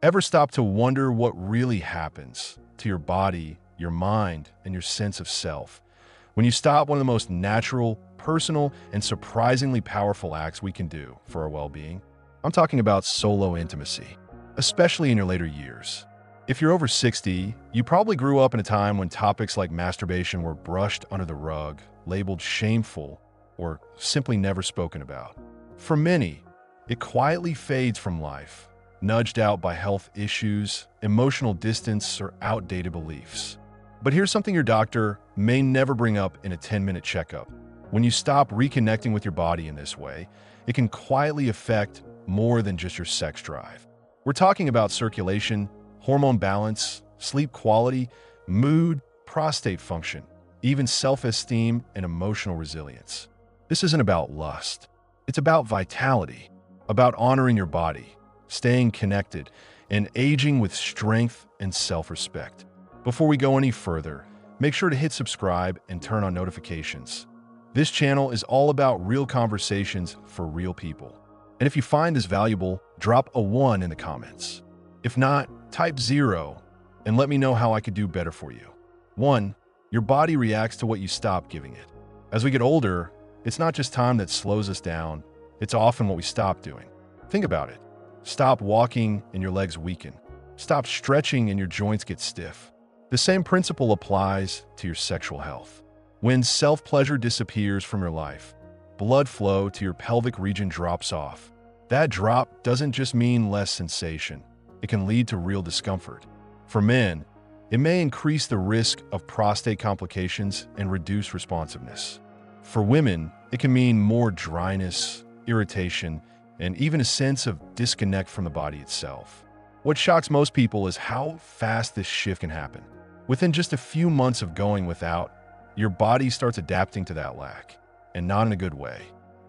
Ever stop to wonder what really happens to your body, your mind, and your sense of self when you stop one of the most natural, personal, and surprisingly powerful acts we can do for our well-being? I'm talking about solo intimacy, especially in your later years. If you're over 60, you probably grew up in a time when topics like masturbation were brushed under the rug, labeled shameful, or simply never spoken about. For many, it quietly fades from life, nudged out by health issues, emotional distance, or outdated beliefs. But here's something your doctor may never bring up in a 10-minute checkup. When you stop reconnecting with your body in this way, it can quietly affect more than just your sex drive. We're talking about circulation, hormone balance, sleep quality, mood, prostate function, even self-esteem and emotional resilience. This isn't about lust. It's about vitality, about honoring your body, staying connected, and aging with strength and self-respect. Before we go any further, make sure to hit subscribe and turn on notifications. This channel is all about real conversations for real people. And if you find this valuable, drop a 1 in the comments. If not, type 0 and let me know how I could do better for you. 1. Your body reacts to what you stop giving it. As we get older, it's not just time that slows us down, it's often what we stop doing. Think about it. Stop walking and your legs weaken. Stop stretching and your joints get stiff. The same principle applies to your sexual health. When self-pleasure disappears from your life, blood flow to your pelvic region drops off. That drop doesn't just mean less sensation. It can lead to real discomfort. For men, it may increase the risk of prostate complications and reduce responsiveness. For women, it can mean more dryness, irritation, and even a sense of disconnect from the body itself. What shocks most people is how fast this shift can happen. Within just a few months of going without, your body starts adapting to that lack, and not in a good way.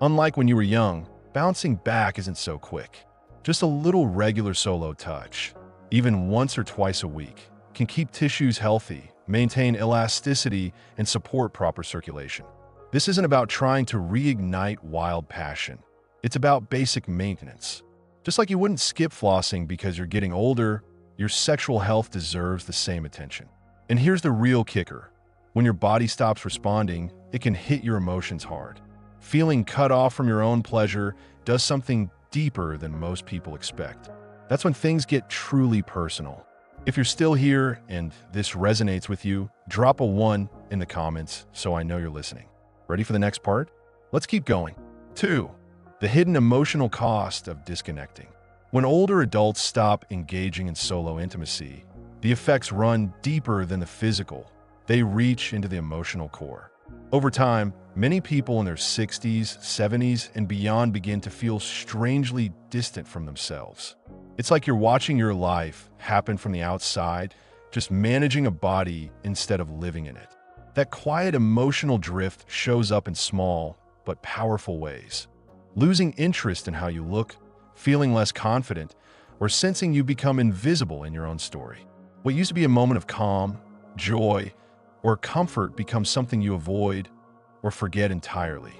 Unlike when you were young, bouncing back isn't so quick. Just a little regular solo touch, even once or twice a week, can keep tissues healthy, maintain elasticity, and support proper circulation. This isn't about trying to reignite wild passion. It's about basic maintenance. Just like you wouldn't skip flossing because you're getting older, your sexual health deserves the same attention. And here's the real kicker. When your body stops responding, it can hit your emotions hard. Feeling cut off from your own pleasure does something deeper than most people expect. That's when things get truly personal. If you're still here and this resonates with you, drop a 1 in the comments so I know you're listening. Ready for the next part? Let's keep going. 2. The hidden emotional cost of disconnecting. When older adults stop engaging in solo intimacy, the effects run deeper than the physical. They reach into the emotional core. Over time, many people in their 60s, 70s, and beyond begin to feel strangely distant from themselves. It's like you're watching your life happen from the outside, just managing a body instead of living in it. That quiet emotional drift shows up in small but powerful ways. Losing interest in how you look, feeling less confident, or sensing you become invisible in your own story. What used to be a moment of calm, joy, or comfort becomes something you avoid or forget entirely.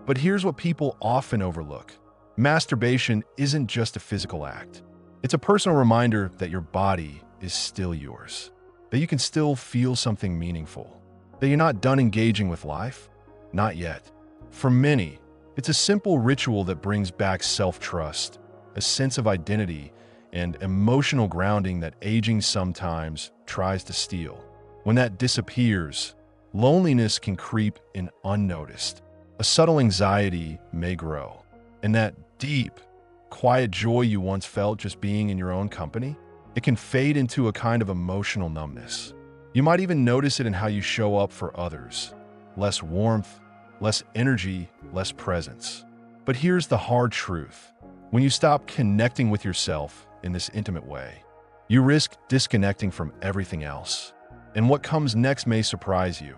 But here's what people often overlook. Masturbation isn't just a physical act. It's a personal reminder that your body is still yours, that you can still feel something meaningful, that you're not done engaging with life. Not yet. For many, it's a simple ritual that brings back self-trust, a sense of identity, and emotional grounding that aging sometimes tries to steal. When that disappears, loneliness can creep in unnoticed. A subtle anxiety may grow, and that deep, quiet joy you once felt just being in your own company, it can fade into a kind of emotional numbness. You might even notice it in how you show up for others. Less warmth, less energy, less presence. But here's the hard truth. When you stop connecting with yourself in this intimate way, you risk disconnecting from everything else. And what comes next may surprise you,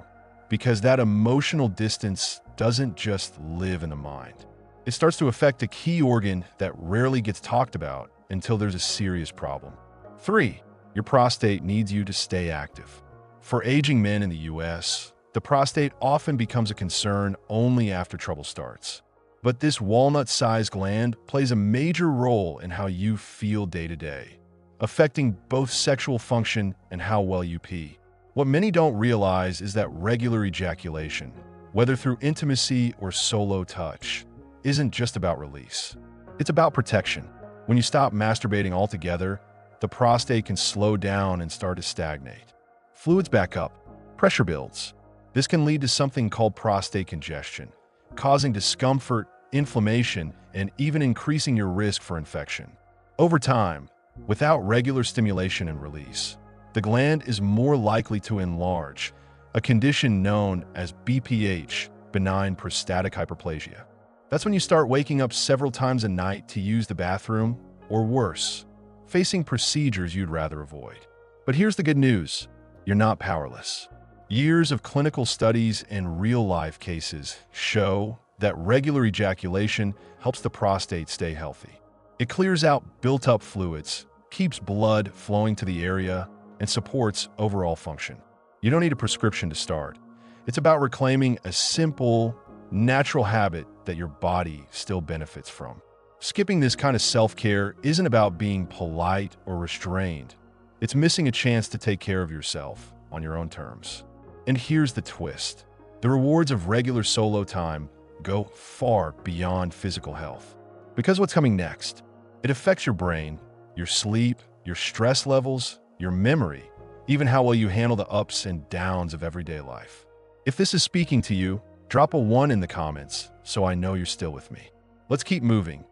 because that emotional distance doesn't just live in the mind. It starts to affect a key organ that rarely gets talked about until there's a serious problem. 3. Your prostate needs you to stay active. For aging men in the US, the prostate often becomes a concern only after trouble starts. But this walnut-sized gland plays a major role in how you feel day to day. affecting both sexual function and how well you pee. What many don't realize is that regular ejaculation, whether through intimacy or solo touch, isn't just about release. It's about protection. When you stop masturbating altogether, the prostate can slow down and start to stagnate. Fluids back up, pressure builds. This can lead to something called prostate congestion, causing discomfort, inflammation, and even increasing your risk for infection. Over time, without regular stimulation and release, the gland is more likely to enlarge, a condition known as BPH, benign prostatic hyperplasia. That's when you start waking up several times a night to use the bathroom, or worse, facing procedures you'd rather avoid. But here's the good news. You're not powerless. Years of clinical studies and real-life cases show that regular ejaculation helps the prostate stay healthy. It clears out built-up fluids, keeps blood flowing to the area, and supports overall function. You don't need a prescription to start. It's about reclaiming a simple, natural habit that your body still benefits from. Skipping this kind of self-care isn't about being polite or restrained. It's missing a chance to take care of yourself on your own terms. And here's the twist. The rewards of regular solo time go far beyond physical health. Because what's coming next? It affects your brain, your sleep, your stress levels, your memory, even how well you handle the ups and downs of everyday life. If this is speaking to you, drop a 1 in the comments so I know you're still with me. Let's keep moving.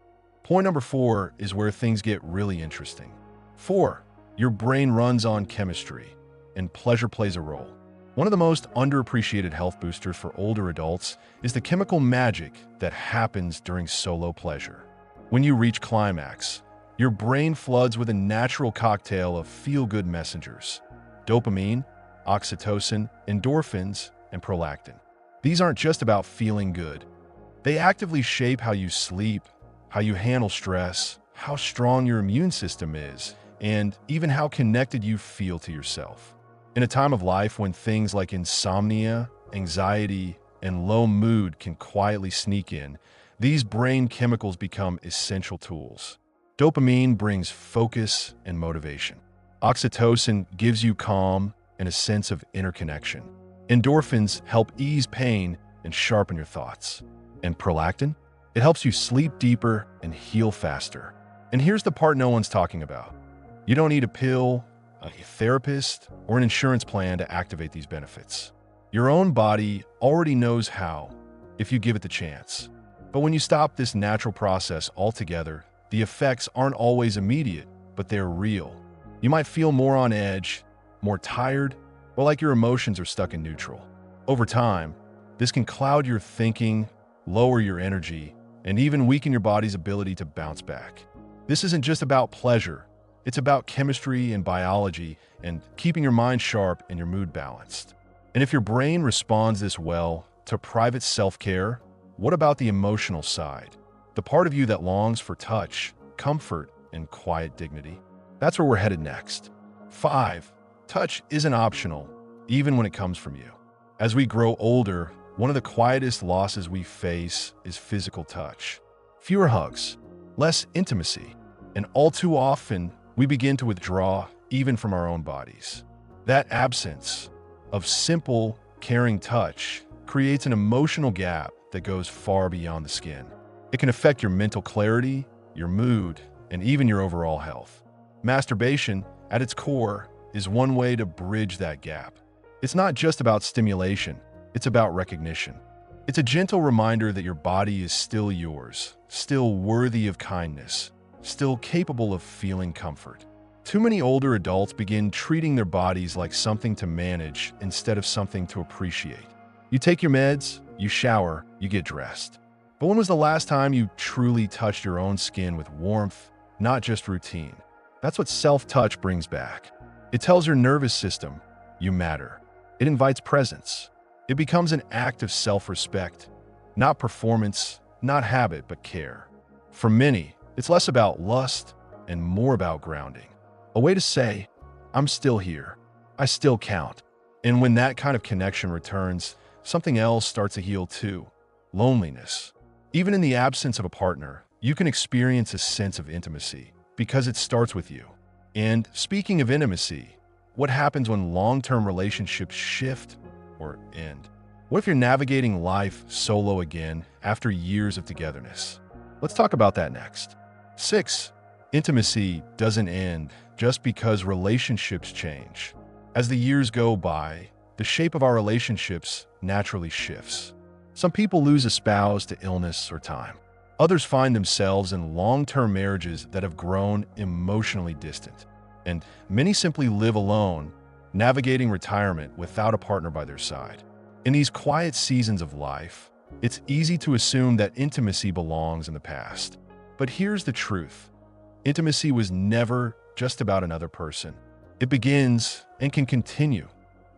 Point number 4 is where things get really interesting. 4. Your brain runs on chemistry, and pleasure plays a role. One of the most underappreciated health boosters for older adults is the chemical magic that happens during solo pleasure. When you reach climax, your brain floods with a natural cocktail of feel-good messengers: dopamine, oxytocin, endorphins, and prolactin. These aren't just about feeling good. They actively shape how you sleep, how you handle stress, how strong your immune system is, and even how connected you feel to yourself. In a time of life when things like insomnia, anxiety, and low mood can quietly sneak in, these brain chemicals become essential tools. Dopamine brings focus and motivation. Oxytocin gives you calm and a sense of inner connection. Endorphins help ease pain and sharpen your thoughts. And prolactin? It helps you sleep deeper and heal faster. And here's the part no one's talking about. You don't need a pill, a therapist, or an insurance plan to activate these benefits. Your own body already knows how, if you give it the chance. But when you stop this natural process altogether, the effects aren't always immediate, but they're real. You might feel more on edge, more tired, or like your emotions are stuck in neutral. Over time, this can cloud your thinking, lower your energy, and even weaken your body's ability to bounce back. This isn't just about pleasure. It's about chemistry and biology and keeping your mind sharp and your mood balanced. And if your brain responds this well to private self-care, what about the emotional side? The part of you that longs for touch, comfort, and quiet dignity? That's where we're headed next. 5. Touch isn't optional, even when it comes from you. As we grow older, one of the quietest losses we face is physical touch. Fewer hugs, less intimacy, and all too often, we begin to withdraw even from our own bodies. That absence of simple, caring touch creates an emotional gap that goes far beyond the skin. It can affect your mental clarity, your mood, and even your overall health. Masturbation, at its core, is one way to bridge that gap. It's not just about stimulation, it's about recognition. It's a gentle reminder that your body is still yours, still worthy of kindness, still capable of feeling comfort. Too many older adults begin treating their bodies like something to manage instead of something to appreciate. You take your meds, you shower, you get dressed. But when was the last time you truly touched your own skin with warmth, not just routine? That's what self-touch brings back. It tells your nervous system, you matter. It invites presence. It becomes an act of self-respect, not performance, not habit, but care. For many, it's less about lust and more about grounding. A way to say, I'm still here. I still count. And when that kind of connection returns, something else starts to heal too: loneliness. Even in the absence of a partner, you can experience a sense of intimacy because it starts with you. And speaking of intimacy, what happens when long-term relationships shift or end? What if you're navigating life solo again after years of togetherness? Let's talk about that next. 6. Intimacy doesn't end just because relationships change. As the years go by, the shape of our relationships naturally shifts. Some people lose a spouse to illness or time. Others find themselves in long-term marriages that have grown emotionally distant. And many simply live alone, navigating retirement without a partner by their side. In these quiet seasons of life, it's easy to assume that intimacy belongs in the past. But here's the truth. Intimacy was never just about another person. It begins and can continue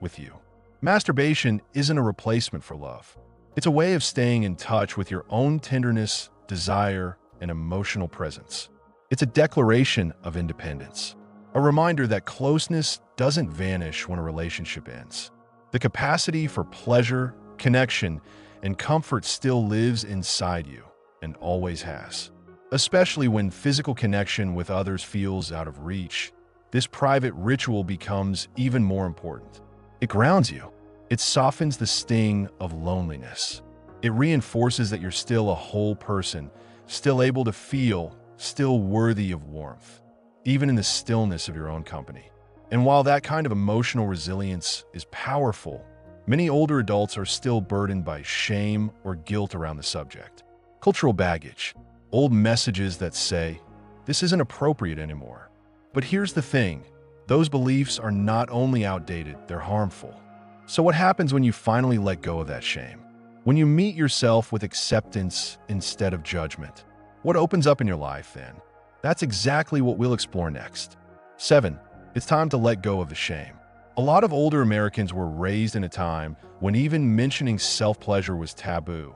with you. Masturbation isn't a replacement for love. It's a way of staying in touch with your own tenderness, desire, and emotional presence. It's a declaration of independence, a reminder that closeness doesn't vanish when a relationship ends. The capacity for pleasure, connection, and comfort still lives inside you and always has. Especially when physical connection with others feels out of reach, this private ritual becomes even more important. It grounds you. It softens the sting of loneliness. It reinforces that you're still a whole person, still able to feel, still worthy of warmth, even in the stillness of your own company. And while that kind of emotional resilience is powerful, many older adults are still burdened by shame or guilt around the subject. Cultural baggage, old messages that say, this isn't appropriate anymore. But here's the thing, those beliefs are not only outdated, they're harmful. So what happens when you finally let go of that shame? When you meet yourself with acceptance instead of judgment? What opens up in your life then? That's exactly what we'll explore next. 7. It's time to let go of the shame. A lot of older Americans were raised in a time when even mentioning self-pleasure was taboo,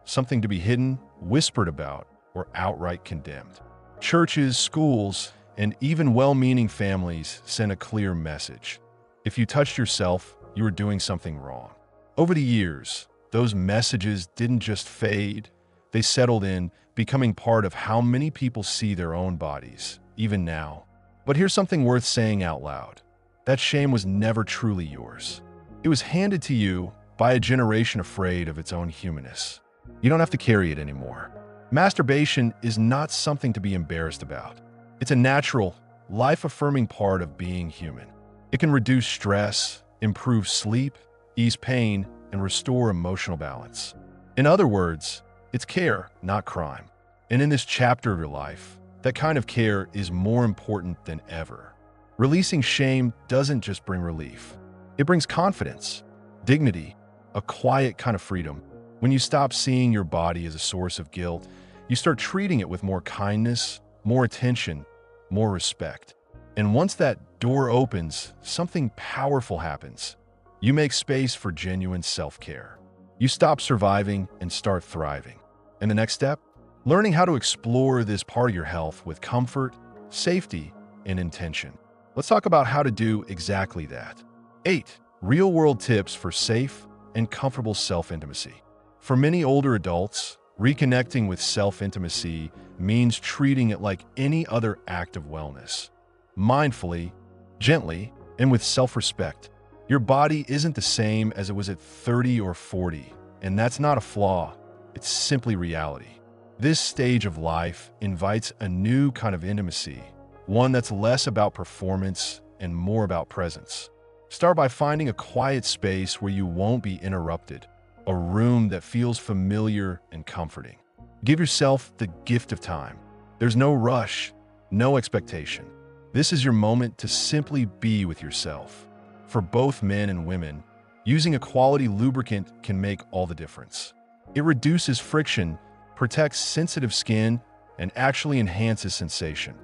something to be hidden, whispered about, or outright condemned. Churches, schools, and even well-meaning families sent a clear message. If you touched yourself, you were doing something wrong. Over the years, those messages didn't just fade, they settled in, becoming part of how many people see their own bodies, even now. But here's something worth saying out loud. That shame was never truly yours. It was handed to you by a generation afraid of its own humanness. You don't have to carry it anymore. Masturbation is not something to be embarrassed about. It's a natural, life-affirming part of being human. It can reduce stress, improve sleep, ease pain, and restore emotional balance. In other words, it's care, not crime. And in this chapter of your life, that kind of care is more important than ever. Releasing shame doesn't just bring relief. It brings confidence, dignity, a quiet kind of freedom. When you stop seeing your body as a source of guilt, you start treating it with more kindness, more attention, more respect. And once that door opens, something powerful happens. You make space for genuine self-care. You stop surviving and start thriving. And the next step? Learning how to explore this part of your health with comfort, safety, and intention. Let's talk about how to do exactly that. 8. Real-world tips for safe and comfortable self-intimacy. For many older adults, reconnecting with self-intimacy means treating it like any other act of wellness. Mindfully, gently, and with self-respect. Your body isn't the same as it was at 30 or 40, and that's not a flaw, it's simply reality. This stage of life invites a new kind of intimacy, one that's less about performance and more about presence. Start by finding a quiet space where you won't be interrupted, a room that feels familiar and comforting. Give yourself the gift of time. There's no rush, no expectation. This is your moment to simply be with yourself. For both men and women, using a quality lubricant can make all the difference. It reduces friction, protects sensitive skin, and actually enhances sensation,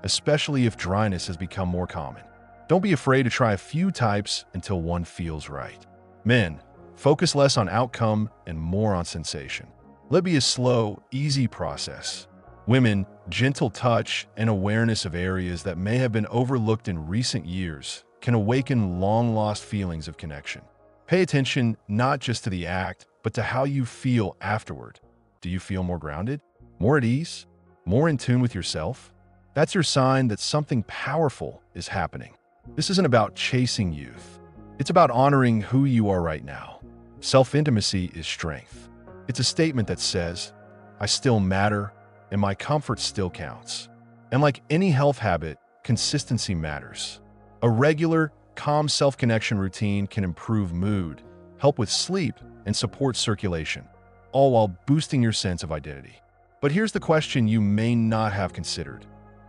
especially if dryness has become more common. Don't be afraid to try a few types until one feels right. Men, focus less on outcome and more on sensation. Let it be a slow, easy process. Women, gentle touch and awareness of areas that may have been overlooked in recent years can awaken long-lost feelings of connection. Pay attention not just to the act, but to how you feel afterward. Do you feel more grounded, more at ease, more in tune with yourself? That's your sign that something powerful is happening. This isn't about chasing youth. It's about honoring who you are right now. Self-intimacy is strength. It's a statement that says, I still matter, and my comfort still counts. And like any health habit, consistency matters. A regular, calm self-connection routine can improve mood, help with sleep, and support circulation, all while boosting your sense of identity. But here's the question you may not have considered.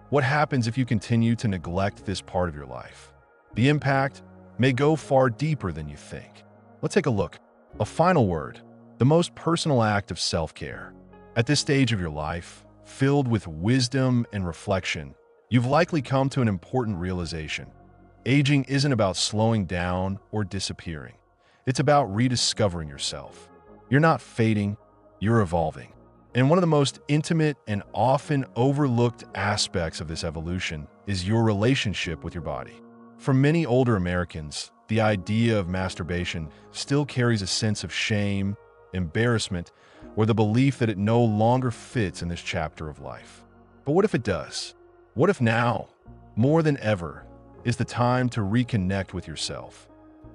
What happens if you continue to neglect this part of your life? The impact may go far deeper than you think. Let's take a look. A final word, the most personal act of self-care. At this stage of your life, filled with wisdom and reflection, you've likely come to an important realization. Aging isn't about slowing down or disappearing. It's about rediscovering yourself. You're not fading, you're evolving. And one of the most intimate and often overlooked aspects of this evolution is your relationship with your body. For many older Americans, the idea of masturbation still carries a sense of shame, embarrassment, or the belief that it no longer fits in this chapter of life. But what if it does? What if now, more than ever, is the time to reconnect with yourself?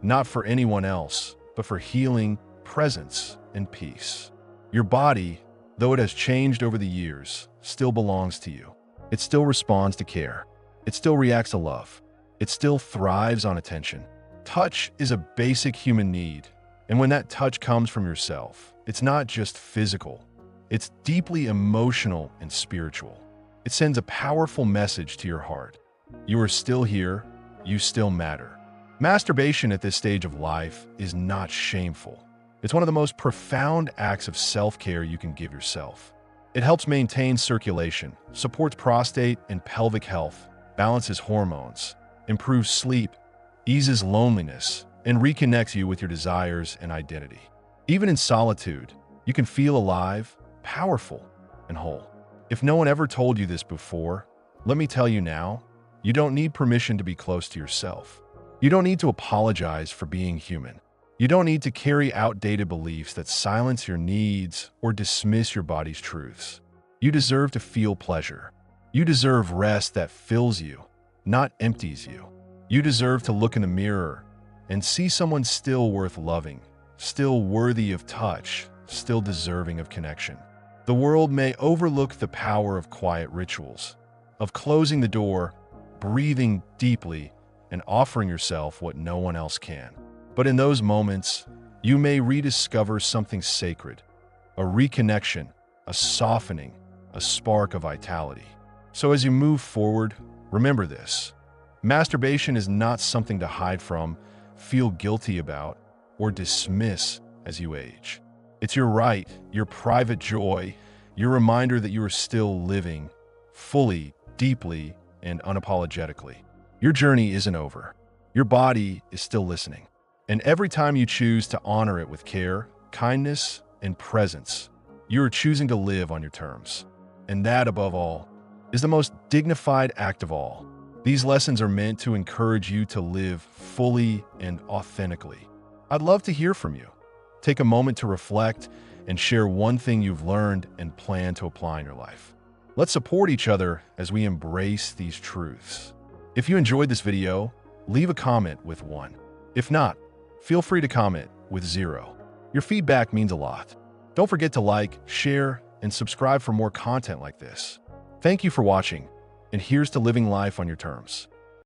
Not for anyone else, but for healing, presence, and peace. Your body, though it has changed over the years, still belongs to you. It still responds to care. It still reacts to love. It still thrives on attention. Touch is a basic human need, and when that touch comes from yourself, it's not just physical. It's deeply emotional and spiritual. It sends a powerful message to your heart. You are still here. You still matter. Masturbation at this stage of life is not shameful. It's one of the most profound acts of self-care you can give yourself. It helps maintain circulation, supports prostate and pelvic health, balances hormones, improves sleep, eases loneliness, and reconnects you with your desires and identity. Even in solitude, you can feel alive, powerful, and whole. If no one ever told you this before, let me tell you now, you don't need permission to be close to yourself. You don't need to apologize for being human. You don't need to carry outdated beliefs that silence your needs or dismiss your body's truths. You deserve to feel pleasure. You deserve rest that fills you, not empties you. You deserve to look in the mirror and see someone still worth loving, still worthy of touch, still deserving of connection. The world may overlook the power of quiet rituals, of closing the door, breathing deeply, and offering yourself what no one else can. But in those moments, you may rediscover something sacred, a reconnection, a softening, a spark of vitality. So as you move forward, remember this. Masturbation is not something to hide from, feel guilty about, or dismiss as you age. It's your right, your private joy, your reminder that you are still living, fully, deeply, and unapologetically. Your journey isn't over. Your body is still listening. And every time you choose to honor it with care, kindness, and presence, you are choosing to live on your terms. And that, above all, is the most dignified act of all. These lessons are meant to encourage you to live fully and authentically. I'd love to hear from you. Take a moment to reflect and share one thing you've learned and plan to apply in your life. Let's support each other as we embrace these truths. If you enjoyed this video, leave a comment with 1. If not, feel free to comment with 0. Your feedback means a lot. Don't forget to like, share, and subscribe for more content like this. Thank you for watching, and here's to living life on your terms.